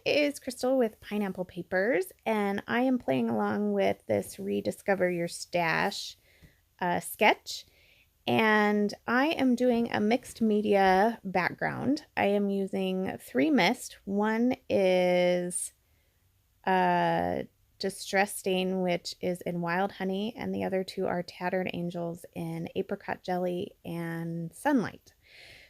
is Crystal with Pineapple Papers, and I am playing along with this Rediscover Your Stash sketch. And I am doing a mixed media background. I am using three mist. One is Distress Stain, which is in Wild Honey, and the other two are Tattered Angels in Apricot Jelly and Sunlight.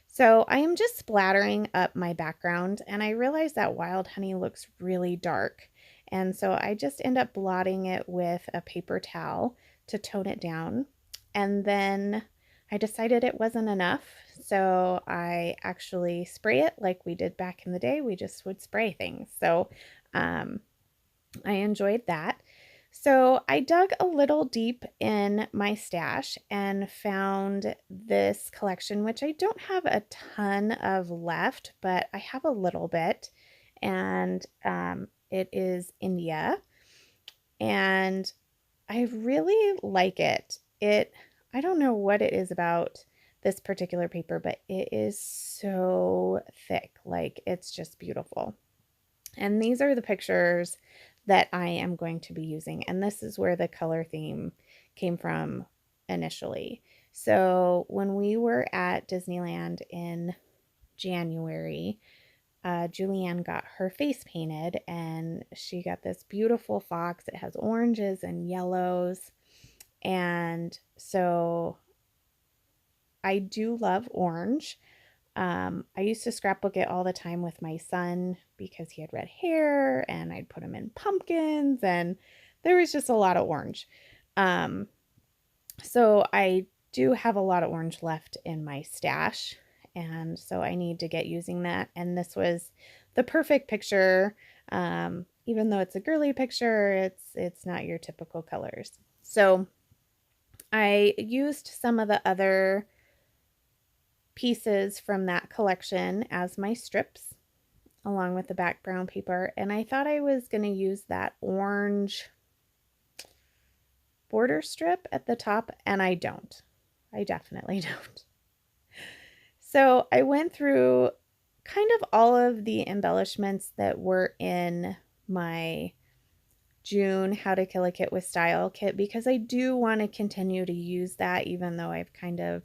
So I am just splattering up my background, and I realize that Wild Honey looks really dark. And so I just end up blotting it with a paper towel to tone it down. And then I decided it wasn't enough, so I actually spray it like we did back in the day. We just would spray things. So I enjoyed that. So I dug a little deep in my stash and found this collection, which I don't have a ton of left, but I have a little bit. And it is India. And I really like it. I don't know what it is about this particular paper, but it is so thick. Like, it's just beautiful. And these are the pictures that I am going to be using. And this is where the color theme came from initially. So when we were at Disneyland in January, Julianne got her face painted, and she got this beautiful fox. It has oranges and yellows. And so I do love orange. I used to scrapbook it all the time with my son because he had red hair, and I'd put him in pumpkins, and there was just a lot of orange. So I do have a lot of orange left in my stash, and so I need to get using that. And this was the perfect picture. Even though it's a girly picture, it's not your typical colors. So I used some of the other pieces from that collection as my strips along with the background paper, and I thought I was going to use that orange border strip at the top, and I don't. I definitely don't. So I went through kind of all of the embellishments that were in my June How to Kill a Kit with Style kit, because I do want to continue to use that, even though I've kind of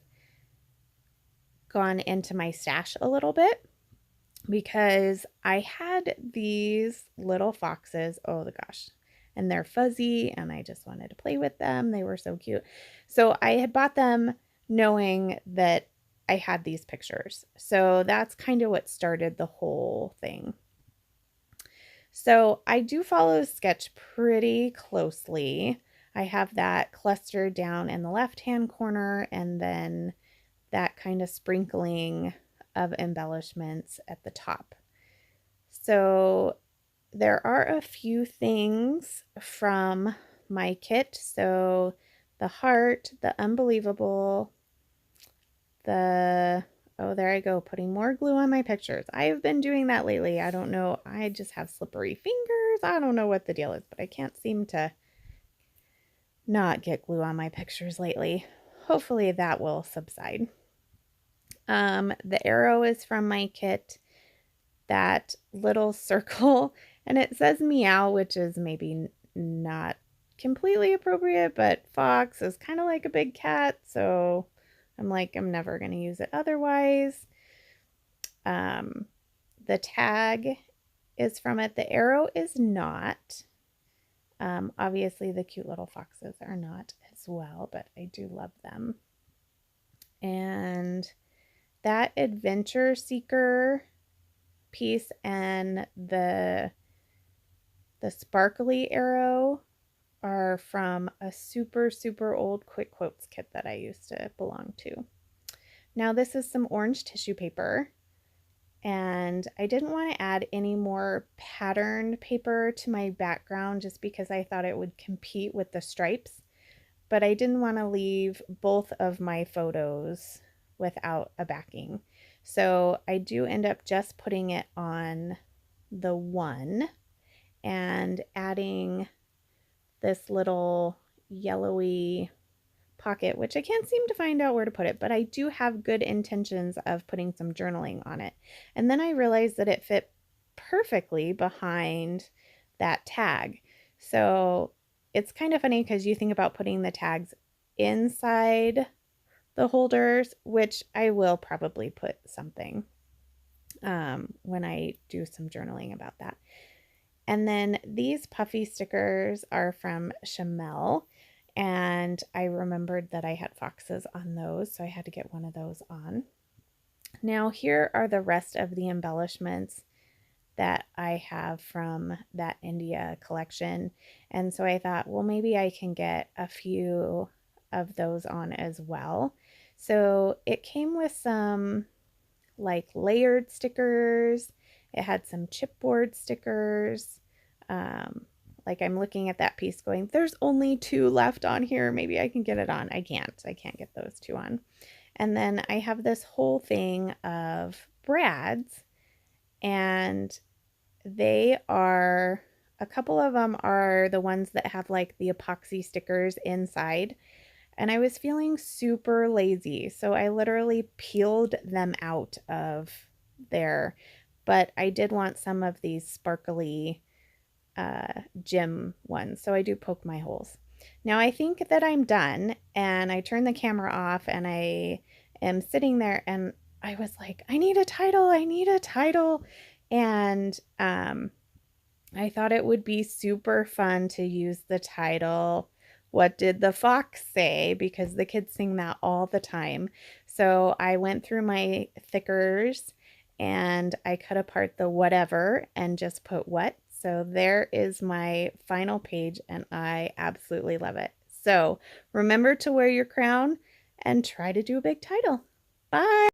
gone into my stash a little bit, because I had these little foxes. Oh the gosh. And they're fuzzy, and I just wanted to play with them. They were so cute. So I had bought them knowing that I had these pictures. So that's kind of what started the whole thing. So I do follow the sketch pretty closely. I have that clustered down in the left-hand corner, and then that kind of sprinkling of embellishments at the top. So there are a few things from my kit. So the heart, the unbelievable, oh, there I go, putting more glue on my pictures. I have been doing that lately. I don't know. I just have slippery fingers. I don't know what the deal is, but I can't seem to not get glue on my pictures lately. Hopefully that will subside. The arrow is from my kit, that little circle, and it says meow, which is maybe not completely appropriate, but fox is kind of like a big cat, so I'm like, I'm never going to use it otherwise. The tag is from it. The arrow is not. Obviously the cute little foxes are not as well, but I do love them. And that adventure seeker piece and the sparkly arrow are from a super old quick quotes kit that I used to belong to. Now this is some orange tissue paper, and I didn't want to add any more patterned paper to my background just because I thought it would compete with the stripes, but I didn't want to leave both of my photos without a backing. So I do end up just putting it on the one and adding this little yellowy pocket, which I can't seem to find out where to put it, but I do have good intentions of putting some journaling on it. And then I realized that it fit perfectly behind that tag. So it's kind of funny because you think about putting the tags inside the holders, which I will probably put something when I do some journaling about that. And then these puffy stickers are from Chamel. And I remembered that I had foxes on those, so I had to get one of those on. Now, here are the rest of the embellishments that I have from that India collection. And so I thought, well, maybe I can get a few of those on as well. So it came with some like layered stickers. It had some chipboard stickers. Like I'm looking at that piece going, there's only 2 left on here. Maybe I can get it on. I can't get those 2 on. And then I have this whole thing of brads, and they are, a couple of them are the ones that have like the epoxy stickers inside. And I was feeling super lazy, so I literally peeled them out of there. But I did want some of these sparkly gem ones, so I do poke my holes. Now I think that I'm done, and I turn the camera off, and I am sitting there, and I was like, I need a title, I need a title. And I thought it would be super fun to use the title, What Did the Fox Say? Because the kids sing that all the time. So I went through my thickers and I cut apart the whatever and just put what. So there is my final page, and I absolutely love it. So remember to wear your crown and try to do a big title. Bye.